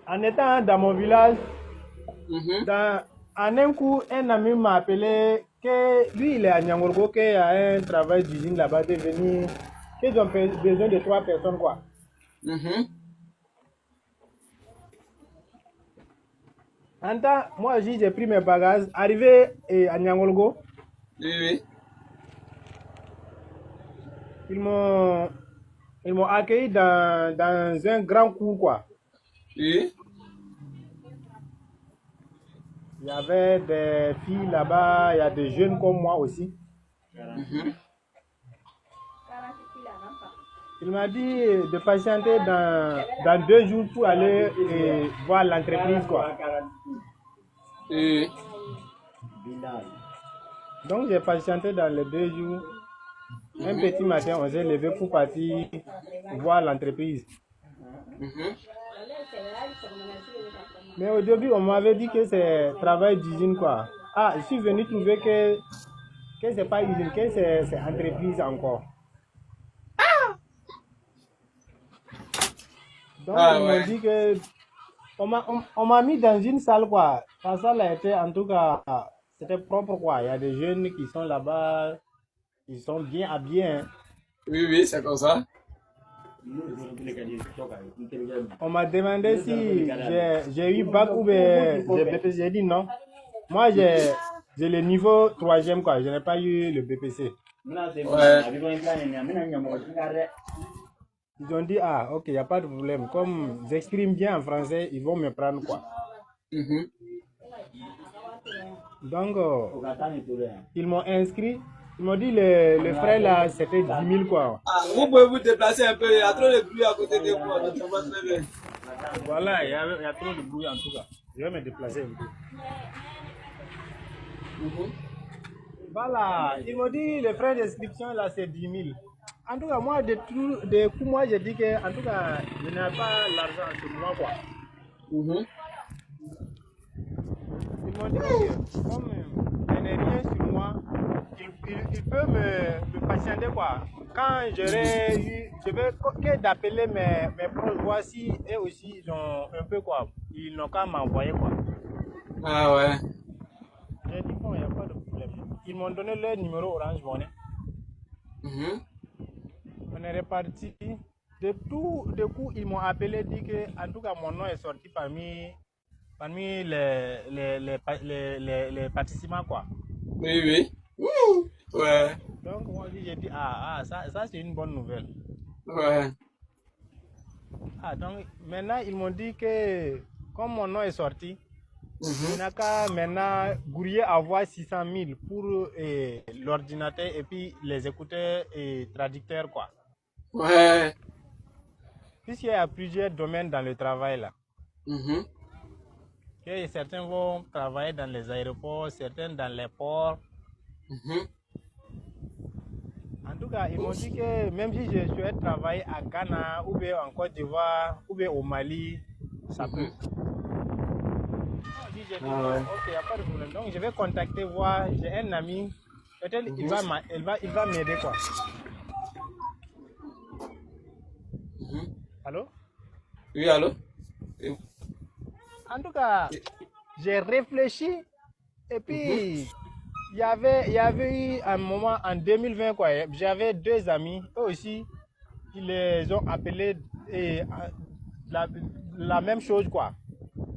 En étant dans mon village, en un coup, un ami m'a appelé que lui, il est à Nyangorgo, qu'il y a un travail d'usine là-bas de venir, qu'ils ont besoin de 3 personnes, quoi. En temps, moi aussi, j'ai pris mes bagages. Arrivé à Nyangorgo, Oui. ils m'ont accueilli dans un grand cours, quoi. Oui. Il y avait des filles là-bas, il y a des jeunes comme moi aussi. Il m'a dit de patienter dans 2 jours pour aller voir l'entreprise, quoi. Oui. Donc j'ai patienté dans les 2 jours. Un petit matin, on s'est levé pour partir voir l'entreprise. Mais au début, on m'avait dit que c'est travail d'usine, quoi. Ah, je suis venu trouver que c'est pas usine, que c'est entreprise encore. Donc ils m'ont dit que on m'a mis dans une salle, quoi. La salle a été, en tout cas, c'était propre, quoi. Il y a des jeunes qui sont là-bas, ils sont bien habillés. Hein. Oui, c'est comme ça. On m'a demandé si j'ai eu bac ou bien j'ai BPC. J'ai dit non. Moi, j'ai le niveau 3e, quoi. Je n'ai pas eu le BPC. Ils ont dit, ah, ok, il n'y a pas de problème. Comme j'exprime bien en français, ils vont me prendre, quoi. Donc, ils m'ont inscrit. Ils m'ont dit, le frais là, c'était 10 000, quoi. Ah, vous pouvez vous déplacer un peu. Il y a trop de bruit à côté de moi. Donc ça va très bien. Voilà, il y a trop de bruit en tout cas. Je vais me déplacer un peu. Voilà, ils m'ont dit, le frais d'inscription là, c'est 10 000. En tout cas, moi, de coups, moi, j'ai dit que, en tout cas, je n'ai pas l'argent sur moi, quoi. Ils m'ont dit que, comme je n'ai rien sur moi, il peut me patienter, quoi. Quand j'aurai eu, je vais que d'appeler mes proches, voir si eux aussi, ils ont un peu, quoi. Ils n'ont qu'à m'envoyer, quoi. Ah ouais. J'ai dit, bon, il n'y a pas de problème. Ils m'ont donné leur numéro Orange Money. On est reparti. De coup, ils m'ont appelé, dit que, en tout cas, mon nom est sorti parmi les participants, quoi. Oui. Ouais. Donc, moi, j'ai dit, ça c'est une bonne nouvelle. Ouais. Ah, donc, maintenant, ils m'ont dit que, comme mon nom est sorti, il n'a qu'à maintenant grouiller avoir 600 000 pour l'ordinateur et puis les écouteurs et traducteurs, quoi. Ouais. Puisqu'il y a plusieurs domaines dans le travail, là. Que certains vont travailler dans les aéroports, certains dans les ports. En tout cas, ils m'ont dit que même si je souhaite travailler à Ghana, ou bien en Côte d'Ivoire, ou bien au Mali, ça peut. J'ai dit, ok, il n'y a pas de problème. Donc, je vais contacter, voir. J'ai un ami, peut-être il va m'aider, quoi. Allô? Oui, allô? En tout cas, j'ai réfléchi et puis il y avait eu un moment en 2020, quoi. J'avais 2 amis, eux aussi, ils les ont appelés et la même chose, quoi.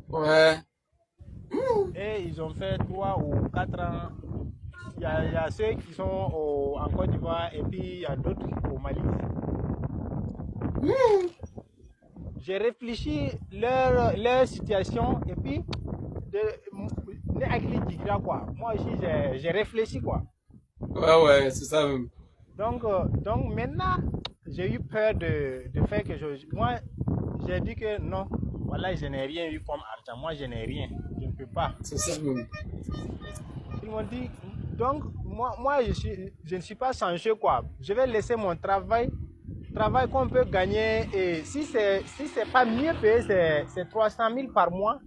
Ouais. Et ils ont fait 3 ou 4 ans. Il y a ceux qui sont en Côte d'Ivoire et puis il y a d'autres au Mali. J'ai réfléchi leur situation et puis quoi. Moi aussi j'ai réfléchi, quoi. Ouais, c'est ça même. Donc maintenant j'ai eu peur de faire quelque chose. Moi j'ai dit que non, voilà, je n'ai rien eu comme argent. Moi je n'ai rien, je ne peux pas. C'est ça même. Ils m'ont dit donc moi je ne suis pas changé, quoi. Je vais laisser mon travail qu'on peut gagner, et si c'est pas mieux payé, c'est 300 000 par mois.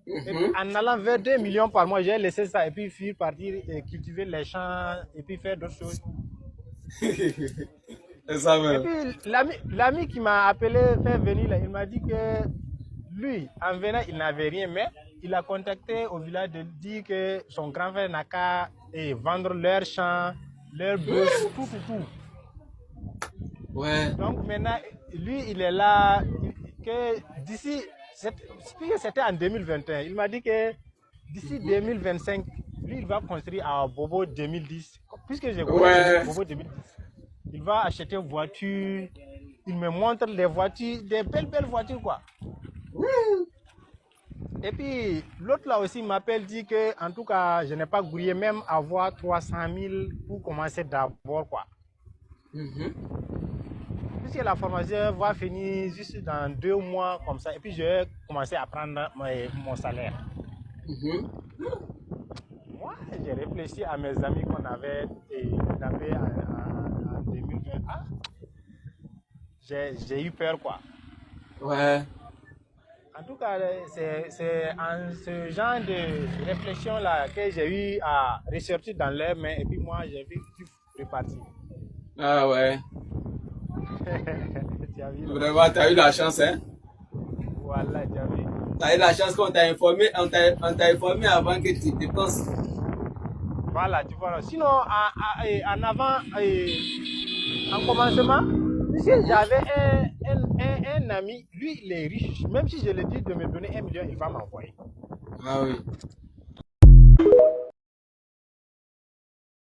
Et puis, en allant vers 2 millions par mois, j'ai laissé ça et puis partir et cultiver les champs et puis faire d'autres choses. C'est ça même. Et puis l'ami qui m'a appelé, fait venir là, il m'a dit que lui, en venant, il n'avait rien, mais il a contacté au village de dire que son grand frère n'a qu'à vendre leurs champs, leurs bœufs, tout. Ouais. Donc maintenant, lui, il est là, que d'ici, c'était en 2021, il m'a dit que d'ici 2025, lui, il va construire à Bobo 2010. Puisque j'ai Ouais. Bobo 2010, il va acheter une voiture, il me montre les voitures, des belles voitures, quoi. Et puis, l'autre là aussi m'appelle, dit que, en tout cas, je n'ai pas grouillé même avoir 300 000 pour commencer d'abord, quoi. Puisque la formation va finir juste dans 2 mois, comme ça, et puis je vais commencer à prendre mon salaire. Moi, j'ai réfléchi à mes amis qu'on avait en 2020. Ah, j'ai eu peur, quoi. Ouais. En tout cas, c'est en ce genre de réflexion-là que j'ai eu à ressortir dans l'air, mais et puis moi, j'ai vu tout repartir. Ah ouais. Tu as vu, Vraiment, tu as eu la chance, hein? voilà, tu as vu. Tu as eu la chance qu'on t'a informé, on t'a informé avant que tu dépenses. Voilà, tu vois. Sinon, en avant, en commencement, si j'avais un ami, lui, il est riche. Même si je lui dis de me donner 1 million, il va m'envoyer. Ah oui.